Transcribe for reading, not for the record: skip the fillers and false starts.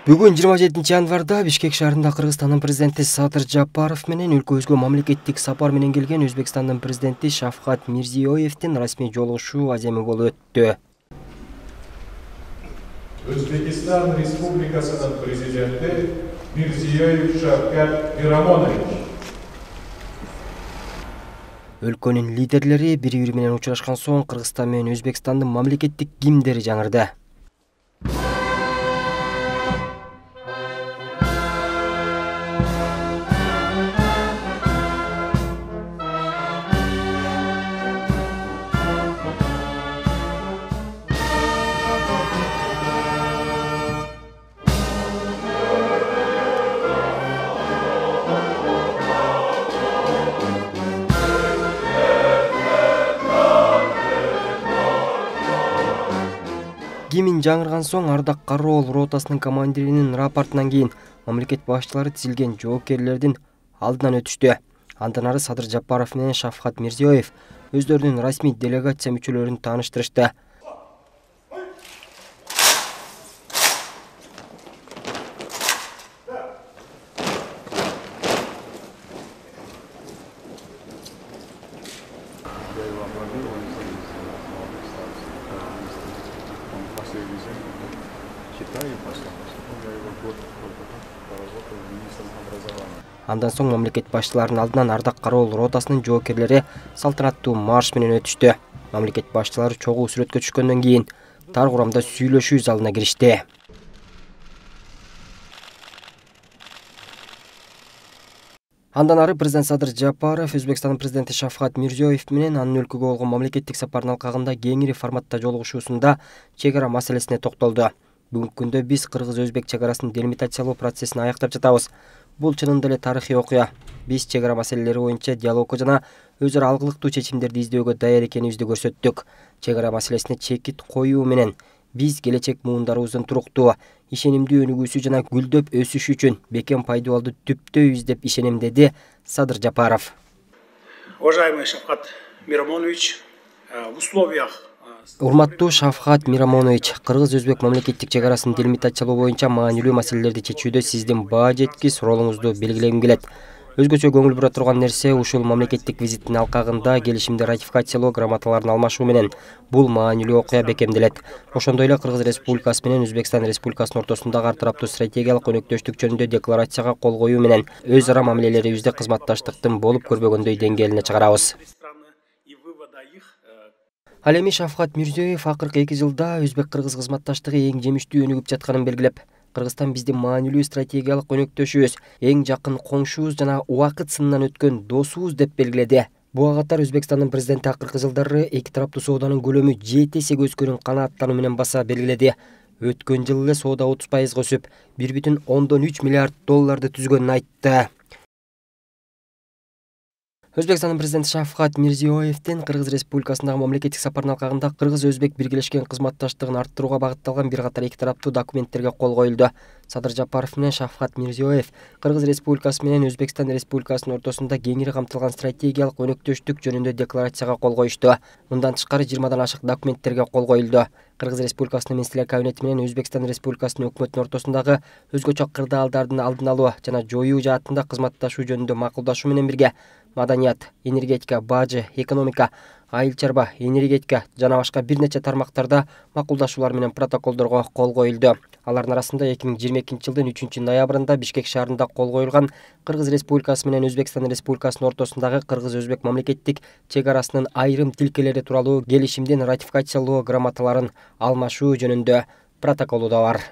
Бүгүн 27 январда Бишкек шаарында Кыргызстандын президенти Садыр Жапаров менен өлкөбүзгө мамлекеттик сапар менен келген Өзбекстандын президенти Шавкат Мирзиёевдин расмий жолугушуу аземи болуп өттү. Өзбекистан Республикасынын президенти Мирзиёев Шавкат Мирамонович. Өлкөнүн лидерлери бири-бири менен учурашкан соң Кыргызстан менен Өзбекстандын мамлекеттик гимндери жаңырды. Гимн жаңырган соң Ардак Кароол ротасынын командиринин рапортунан кийин мамлекет башчылары тизилген жоокерлердин алдынан өтүштү. Андан ары Садыр Жапаров менен Шавкат Мирзиёев өздөрүнүн расмий делегация мүчөлөрүн тааныштырышты. Андан соң мамлекет башчыларынын алдынан Ардак Кароол ротасынын жоокерлери салтанаттуу марш менен өтүштү. Мамлекет башчылары чогуу сүрөткө түшкөндөн кийин тар курамда сүйлөшүү залына киришти. Андан ары президент Садыр Жапаров Өзбекстандын президенти Шавкат Мирзиёев менен анын өлкөгө болгон мамлекеттик сапарынын алкагында кеңири форматта жолугушуусунда чек ара маселесине токтолду. Бүгүнкү күндө биз кыргыз-өзбек чек арасын делимитациялоо процессин аяктап жатабыз. Бул чынында эле тарыхый окуя. Биз чек ара маселелери боюнча диалогко жана өз ара алгылыктуу чечимдерди издөөгө даяр экенибизди көрсөттүк. Чек ара маселесине чекит коюу менен биз келечек муундарыбыздын туруктуу, ишенимдүү өнүгүүсү жана гүлдөп өсүшү үчүн бекем пайдубалды түптөйбүз деп ишенем, деди Садыр Жапаров. Уважаемый Шавкат Мирамонович, в условиях Урматтуу Шавкат Мирамонович, кыргыз-өзбек мамлекеттик чек арасын делимитациялоо боюнча маанилүү маселелерди чечүүдө сиздин баа жеткис ролуңузду белгилегим келет. Өзгөчө көңүл бура турган нерсе ушул мамлекеттик визиттин алкагында келишимди ратификациялоо грамоталарын алмашуу менен бул маанилүү окуя бекемделет. Ошондой эле Кыргыз Республикасы менен Өзбекстан Республикасынын ортосундагы ар тараптуу стратегиялык өнөктөштүк жөнүндө декларацияга кол коюу менен өз ара мамилелерибизди кызматташтыктын болуп көрбөгөндөй деңгээлине чыгарабыз. Ал эми Шавкат Мирзиёев акыркы 2 жылда өзбек-кыргыз кызматташтыгы эң жемиштүү өнүгүп жатканын белгилеп, Кыргызстан биздин маанилүү стратегиялык өнөктөшүбүз, эң жакын коңшубуз жана убакыт сынынан өткөн досубуз деп белгиледи. Буга катар Өзбекстандын президенти акыркы жылдары эки тараптуу сооданын көлөмү 7 эсеге өскөнүн канааттануу менен баса белгиледи. Өткөн жылы эле соода 30% өсүп, 1,3 миллиард долларды түзгөнүн айтты. Өзбекстандын президенти Шавкат Мирзиёевдин Кыргыз Республикасындагы мамлекеттик сапарынын алкагында кыргыз-өзбек биргелешкен кызматташтыгын арттырууга багытталган бир катар эки тараптуу документтерге кол коюлду. Садыр Жапаров менен Шавкат Мирзиёев Кыргыз Республикасы менен Өзбекстан Республикасынын ортосунда кеңири камтылган стратегиялык өнөктөштүк жөнүндө декларацияга кол коюшту. Мындан тышкары 20дан ашык документтерге кол коюлду. Кыргыз Республикасынын Министрлер кабинети менен Өзбекстан Республикасынын өкмөтүнүн ортосундагы өзгөчө кырдаалдардын алдын алуу жана жоюу жаатында кызматташуу жөнүндө макулдашуу менен бирге маданият, энергетика, бажы, экономика, айыл чарба, энергетика жана башка бир нече тармактарда макулдашуулар менен протоколдорго кол коюлду. Алардын арасында 2022 жылдын 3-ноябрында Бишкек шаарында кол коюлган Кыргыз Республикасы менен Өзбекстан Республикасынын ортосундагы кыргыз-өзбек мамлекеттик чек арасынын айрым тилкелери тууралуу келишимдин ратификациялоо грамоталарын алмашуу жөнүндө протоколу да бар.